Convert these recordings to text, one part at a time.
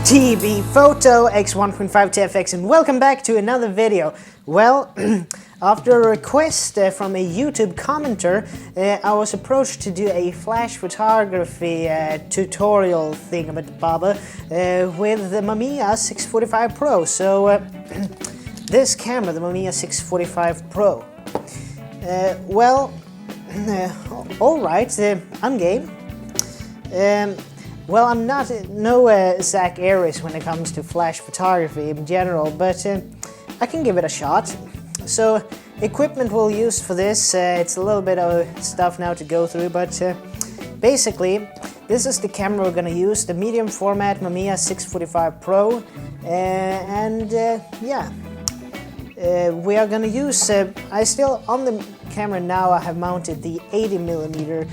T.B.Photo X1.5 TFX, and welcome back to another video. Well, after a request from a YouTube commenter, I was approached to do a flash photography tutorial thingamabobber with the Mamiya 645 Pro. So this camera, the Mamiya 645 Pro. Alright, I'm game. Well, I'm not no Zach Aries when it comes to flash photography in general, but I can give it a shot. So, equipment we'll use for this, it's a little bit of stuff now to go through, but basically, this is the camera we're gonna use, the medium format Mamiya 645 Pro, we are gonna use, on the camera now I have mounted the 80mm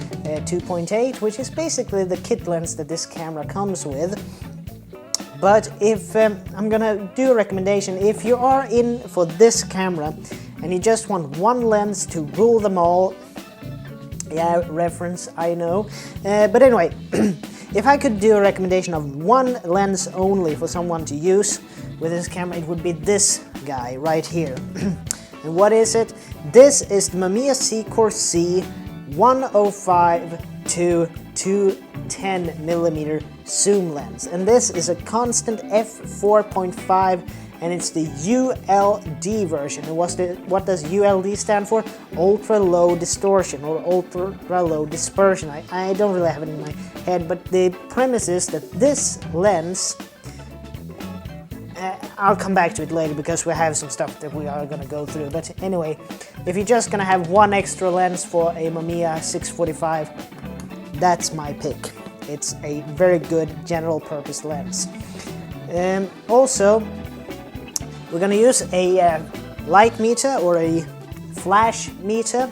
2.8, which is basically the kit lens that this camera comes with. But if I'm gonna do a recommendation, if you are in for this camera and you just want one lens to rule them all, yeah, reference, I know, but anyway, if I could do a recommendation of one lens only for someone to use with this camera, it would be this guy right here. And what is it? This is the Mamiya Sekor C 105 to 210mm zoom lens, and this is a constant f4.5, and it's the ULD version. And what does ULD stand for? Ultra low distortion or ultra low dispersion. I don't really have it in my head, but the premise is that this lens, I'll come back to it later because we have some stuff that we are going to go through. But anyway, if you're just going to have one extra lens for a Mamiya 645, that's my pick. It's a very good general purpose lens. Also, we're going to use a light meter or a flash meter,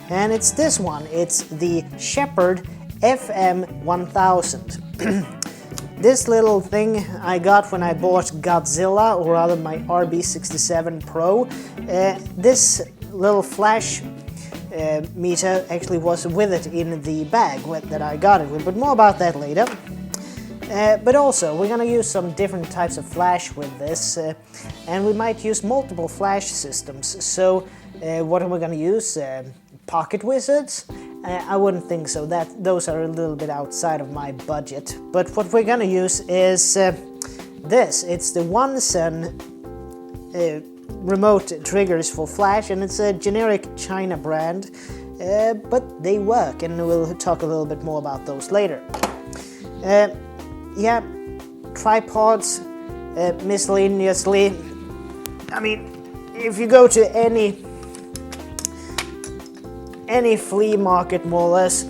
and it's this one. It's the Shepherd FM1000. This little thing I got when I bought Godzilla, or rather my RB67 Pro. This little flash meter actually was with it in the bag that I got it with, but more about that later. But also, we're gonna use some different types of flash with this, and we might use multiple flash systems. So, what are we gonna use? Pocket wizards? I wouldn't think so. Those are a little bit outside of my budget. But what we're gonna use is this. It's the Onsen remote triggers for flash, and it's a generic China brand, but they work, and we'll talk a little bit more about those later. Yeah, tripods, miscellaneously. I mean, if you go to any flea market, more or less,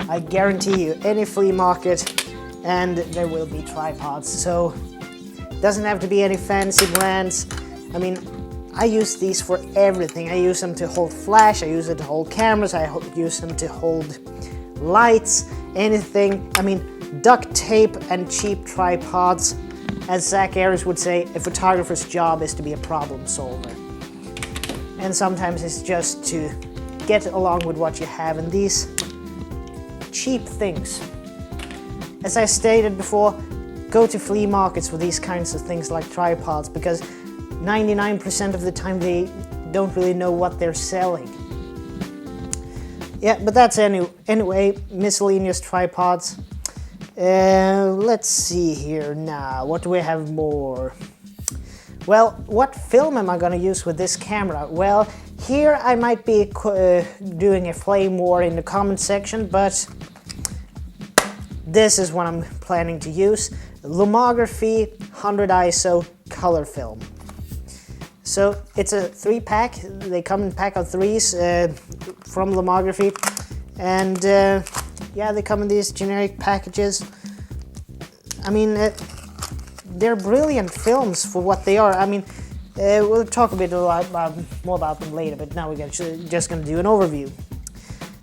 I guarantee you, any flea market, and there will be tripods. So, doesn't have to be any fancy brands. I mean, I use these for everything. I use them to hold flash, I use it to hold cameras, I use them to hold lights, anything. I mean, duct tape and cheap tripods. As Zach Aries would say, a photographer's job is to be a problem solver. And sometimes it's just to get along with what you have, and these cheap things. As I stated before, go to flea markets for these kinds of things like tripods, because 99% of the time they don't really know what they're selling. Yeah, but that's anyway, miscellaneous tripods. Let's see here now, what do we have more? Well, what film am I gonna use with this camera? Well, here I might be doing a flame war in the comment section, but this is what I'm planning to use. Lomography 100 ISO color film. So it's a 3-pack, they come in a pack of 3s from Lomography, and yeah, they come in these generic packages. I mean, they're brilliant films for what they are. I mean, we'll talk a bit more about them later, but now we're just going to do an overview.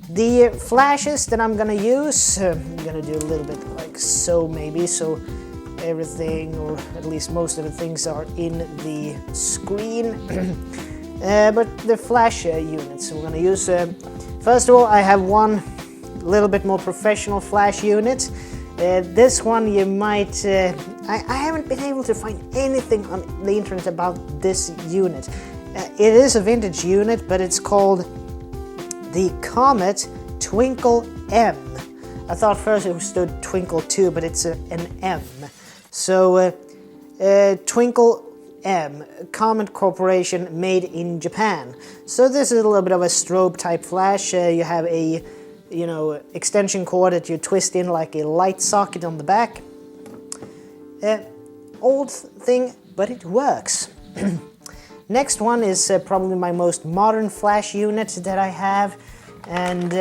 The flashes that I'm going to use, I'm going to do a little bit like so maybe, so everything, or at least most of the things, are in the screen. But the flash units we're going to use, first of all, I have one little bit more professional flash unit. This one you might... I haven't been able to find anything on the internet about this unit. It is a vintage unit, but it's called the Comet Twinkle M. I thought first it stood Twinkle 2, but it's an M. So Twinkle M, Comet Corporation, made in Japan. So this is a little bit of a strobe type flash. You have a extension cord that you twist in like a light socket on the back. Old thing, but it works. Next one is probably my most modern flash unit that I have, and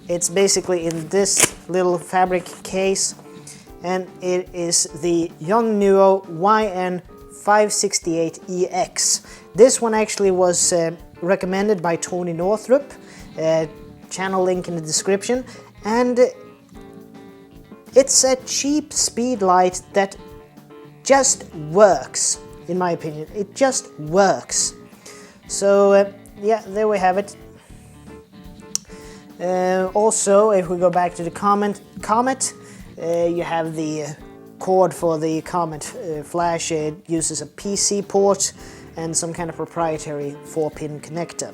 it's basically in this little fabric case, and it is the Yongnuo YN568EX. This one actually was recommended by Tony Northrup, channel link in the description, and it's a cheap speed light that just works, in my opinion. It just works. So yeah, there we have it. Also, if we go back to the Comet, you have the cord for the Comet flash. It uses a PC port and some kind of proprietary 4-pin connector.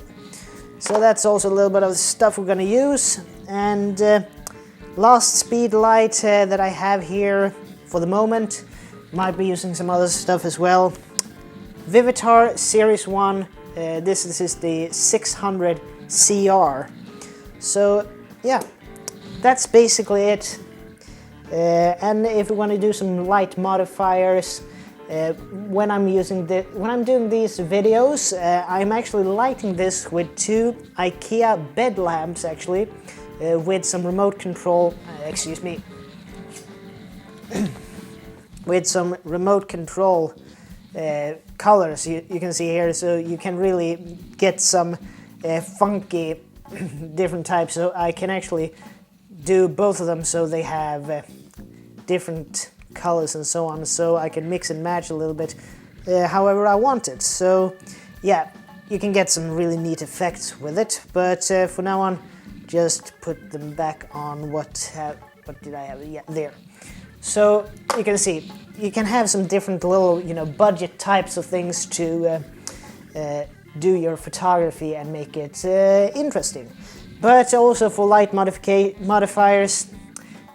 So that's also a little bit of the stuff we're going to use. And last speed light that I have here for the moment, might be using some other stuff as well. Vivitar Series 1, this is the 600 CR. So yeah, that's basically it. And if we want to do some light modifiers, when I'm doing these videos, I'm actually lighting this with 2 IKEA bed lamps, actually, with some remote control. With some remote control colors you can see here, so you can really get some funky different types. So I can actually do both of them so they have different colors and so on, so I can mix and match a little bit however I want it. So yeah, you can get some really neat effects with it, but for now on, just put them back on. What did I have? Yeah, there. So you can see, you can have some different little, budget types of things to do your photography and make it interesting. But also for light modifiers,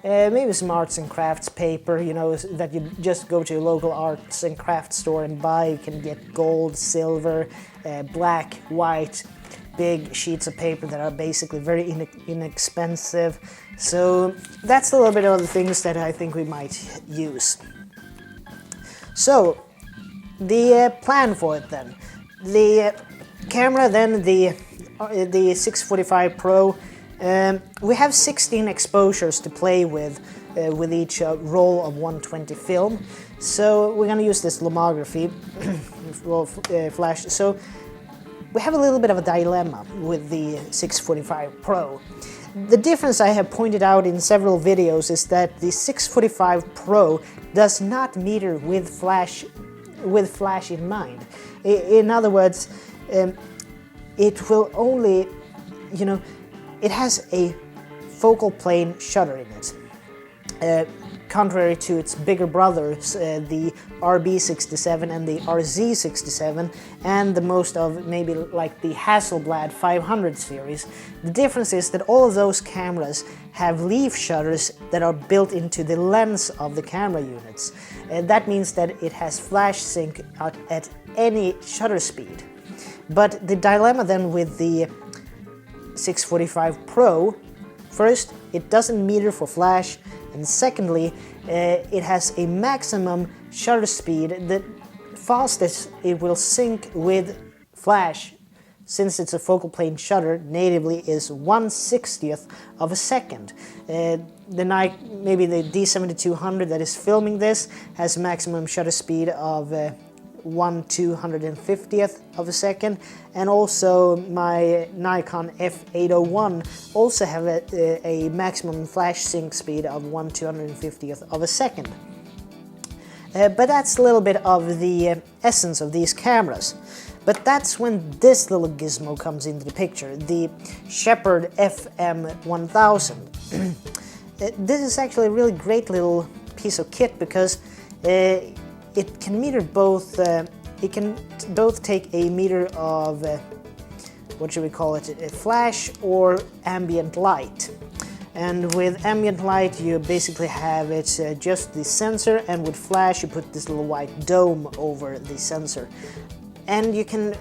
maybe some arts and crafts paper, that you just go to a local arts and crafts store and buy. You can get gold, silver, black, white, big sheets of paper that are basically very inexpensive. So that's a little bit of the things that I think we might use. So the plan for it then. The camera then, the 645 Pro, we have 16 exposures to play with each roll of 120 film. So we're going to use this Lomography flash. So we have a little bit of a dilemma with the 645 Pro. The difference I have pointed out in several videos is that the 645 Pro does not meter with flash in mind. In other words, it will only, it has a focal plane shutter in it. Contrary to its bigger brothers, the RB67 and the RZ67, and the most of maybe like the Hasselblad 500 series. The difference is that all of those cameras have leaf shutters that are built into the lens of the camera units. That means that it has flash sync at any shutter speed. But the dilemma then with the 645 Pro, first, it doesn't meter for flash, and secondly, it has a maximum shutter speed. The fastest it will sync with flash, since it's a focal plane shutter, natively is 1/60th of a second. Maybe the D7200 that is filming this has a maximum shutter speed of 1/250th of a second, and also my Nikon F801 also have a maximum flash sync speed of 1/250th of a second. But that's a little bit of the essence of these cameras. But that's when this little gizmo comes into the picture, the Shepherd FM1000. This is actually a really great little piece of kit because it can meter both. It can both take a meter of what should we call it? A flash or ambient light. And with ambient light, you basically have it just the sensor, and with flash, you put this little white dome over the sensor. And you can,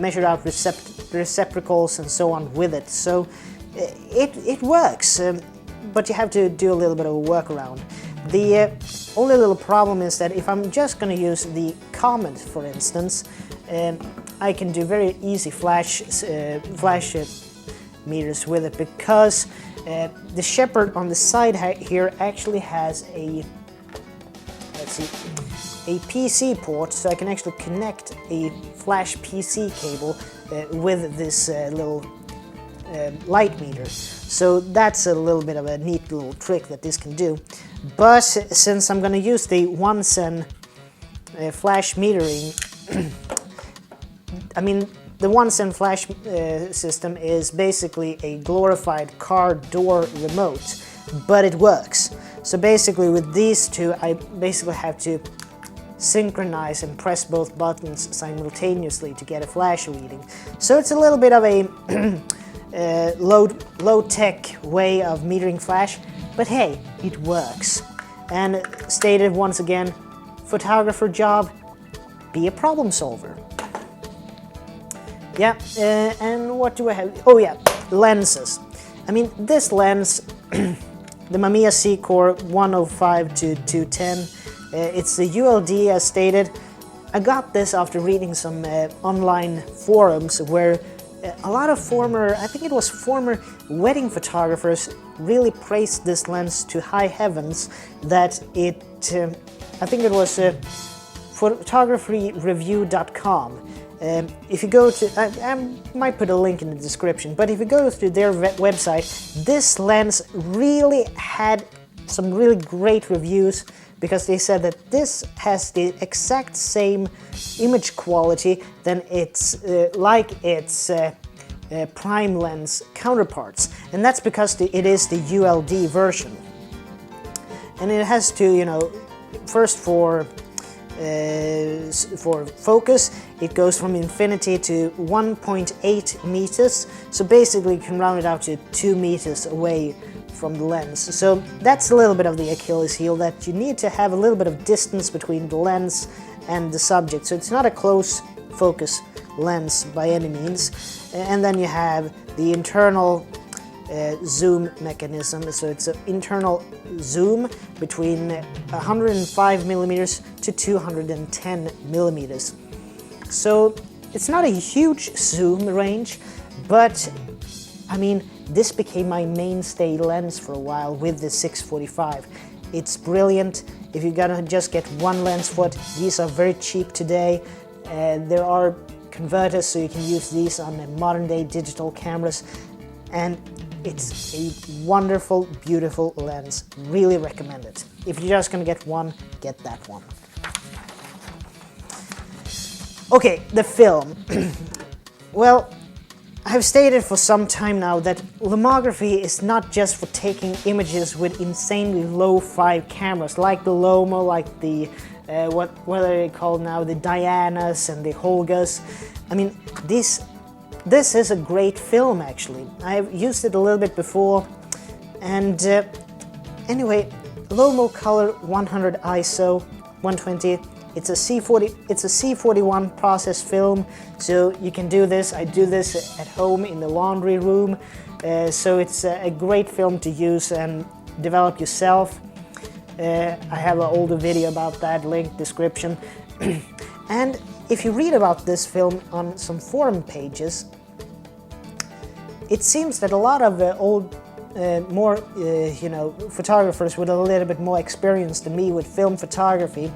measure out receptacles and so on with it. So it works, but you have to do a little bit of a workaround. The only little problem is that if I'm just going to use the Comet, for instance, I can do very easy flash meters with it, because the Shepherd on the side here actually has a, a PC port, so I can actually connect a flash PC cable with this little light meter. So that's a little bit of a neat little trick that this can do. But since I'm going to use the 1-sen flash metering, I mean, the 1-sen flash system is basically a glorified car door remote, but it works. So basically with these two, I basically have to synchronize and press both buttons simultaneously to get a flash reading. So it's a little bit of a low-tech way of metering flash, but hey, it works. And stated once again, photographer job, be a problem solver. Yeah, and what do I have? Oh yeah, lenses. I mean, this lens, the Mamiya Sekor 105-210, it's the ULD as stated. I got this after reading some online forums where a lot of former wedding photographers really praised this lens to high heavens, that it, I think it was photographryreview.com. If you go to, I might put a link in the description, but if you go to their website, this lens really had some really great reviews, because they said that this has the exact same image quality than its prime lens counterparts, and that's because it is the ULD version, and it has to, first for focus, it goes from infinity to 1.8 meters, so basically you can round it out to 2 meters away from the lens. So that's a little bit of the Achilles heel, that you need to have a little bit of distance between the lens and the subject, so it's not a close focus lens by any means. And then you have the internal zoom mechanism, so it's an internal zoom between 105 millimeters to 210 millimeters. So it's not a huge zoom range, but I mean, this became my mainstay lens for a while with the 645. It's brilliant. If you're gonna just get one lens for it, these are very cheap today. There are converters, so you can use these on modern day digital cameras, and it's a wonderful, beautiful lens. Really recommend it. If you're just gonna get one, get that one. Okay, the film. Well, I've stated for some time now that Lomography is not just for taking images with insanely low-fi cameras like the Lomo, like the what are they called now, the Dianas and the Holgas. I mean, this is a great film actually. I've used it a little bit before, and anyway, Lomo Color 100 ISO 120. It's a C41 process film, so you can do this. I do this at home in the laundry room, so it's a great film to use and develop yourself. I have an older video about that, link description. And if you read about this film on some forum pages, it seems that a lot of old, more photographers with a little bit more experience than me with film photography,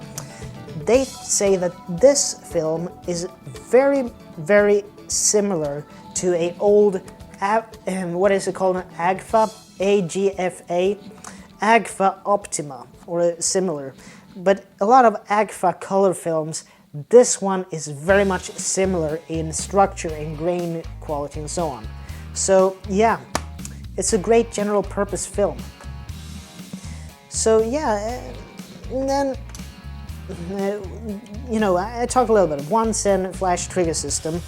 they say that this film is very, very similar to a old, what is it called, AGFA, AGFA, AGFA Optima, or similar. But a lot of AGFA color films, This one is very much similar in structure and grain quality and so on. So yeah, it's a great general purpose film. So yeah, and then you know, I talked a little bit. 110 flash trigger system.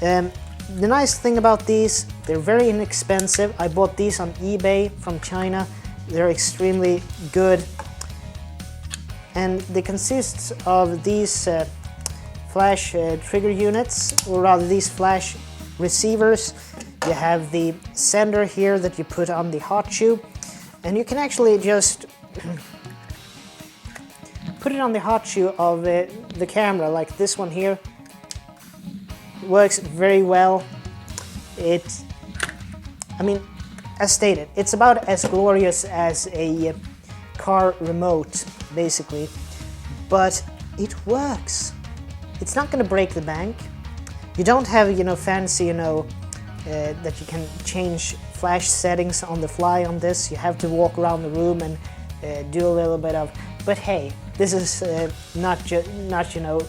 The nice thing about these, they're very inexpensive. I bought these on eBay from China. They're extremely good. And they consist of these flash trigger units, or rather these flash receivers. You have the sender here that you put on the hot shoe, and you can actually just put it on the hot shoe of the camera, like this one here. It works very well. I mean, as stated, it's about as glorious as a car remote, basically, but it works. It's not going to break the bank. You don't have, you know, fancy, you know, that you can change flash settings on the fly on this. You have to walk around the room and do a little bit of. But hey, this is not you know,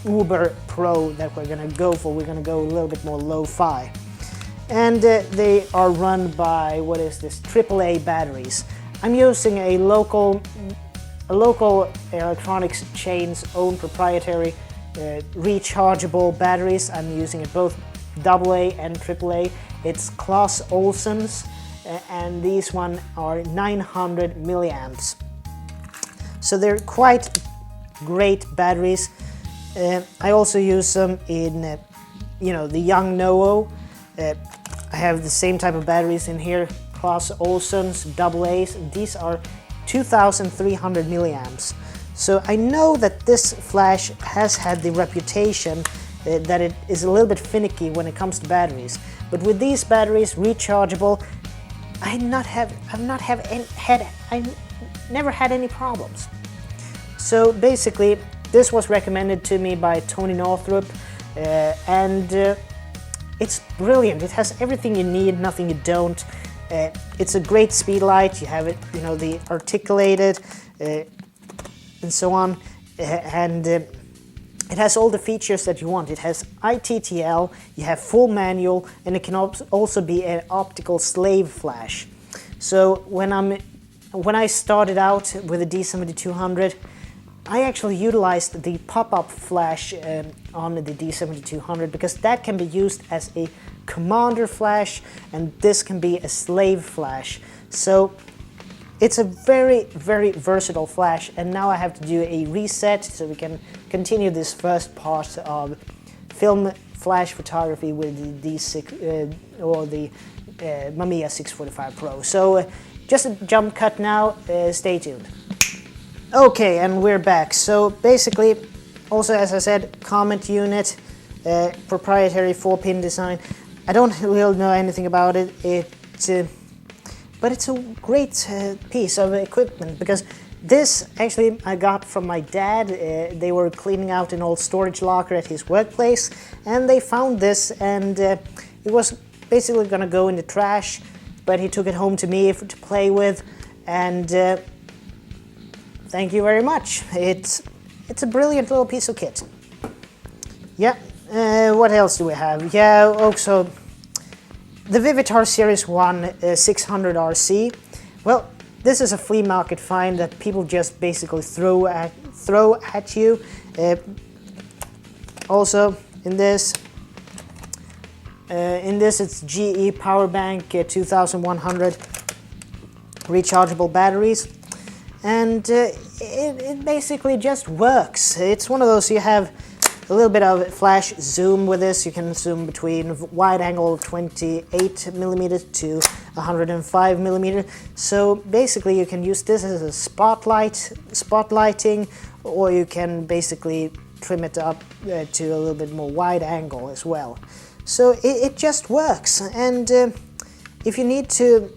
uber pro that we're gonna go for. We're gonna go a little bit more lo-fi, and they are run by, what is this, AAA batteries. I'm using a local electronics chain's own proprietary rechargeable batteries. I'm using it both AA and AAA. It's Claes Olsen's, and these one are 900 milliamps. So they're quite great batteries. I also use them in, you know, the Young Novo. I have the same type of batteries in here, Claes Olsen's AA's. These are 2,300 milliamps. So I know that this flash has had the reputation that it is a little bit finicky when it comes to batteries. But with these batteries, rechargeable, I never had any problems. So basically, this was recommended to me by Tony Northrup, and it's brilliant. It has everything you need, nothing you don't. It's a great speed light. You have it, you know, the articulated and so on, and it has all the features that you want. It has ITTL, you have full manual, and it can also be an optical slave flash. So when I started out with the D7200, I actually utilized the pop-up flash on the D7200 because that can be used as a commander flash, and this can be a slave flash. So it's a very, very versatile flash, and now I have to do a reset so we can continue this first part of film flash photography with the D6 or the Mamiya 645 Pro. So just a jump cut now, stay tuned. Okay, and we're back. So basically, also as I said, comment unit, proprietary 4-pin design. I don't really know anything about it. But it's a great piece of equipment, because this actually I got from my dad. They were cleaning out an old storage locker at his workplace, and they found this, and it was basically gonna go in the trash, but he took it home to me to play with, and thank you very much. It's a brilliant little piece of kit. Yeah, what else do we have? Yeah, also the Vivitar Series 1 600 RC. Well, this is a flea market find that people just basically throw at you. Also in this it's GE Power Bank 2100 rechargeable batteries, and it basically just works. It's one of those, you have a little bit of flash zoom with this. You can zoom between wide angle 28mm to 105mm. So basically you can use this as a spotlighting, or you can basically trim it up to a little bit more wide angle as well. So it just works. And if you need to,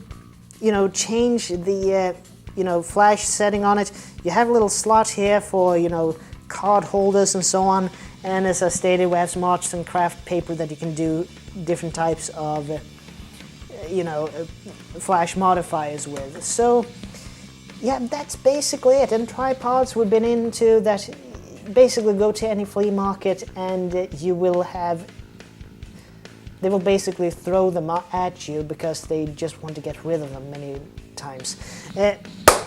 you know, change the you know, flash setting on it, you have a little slot here for, you know, card holders and so on. And as I stated, we have some arts and craft paper that you can do different types of, you know, flash modifiers with. So yeah, that's basically it. And tripods, we've been into that. basically go to any flea market and you will have, they will basically throw them at you because they just want to get rid of them many times.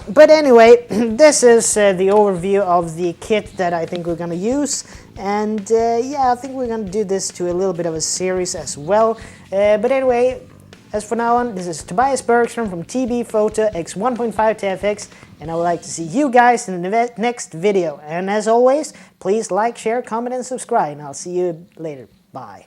But anyway, this is the overview of the kit that I think we're going to use, and yeah, I think we're going to do this to a little bit of a series as well. But anyway, as for now on, this is Tobias Bergström from T.B.Photo X1.5 to FX, and I would like to see you guys in the next video. And as always, please like, share, comment, and subscribe, and I'll see you later. Bye.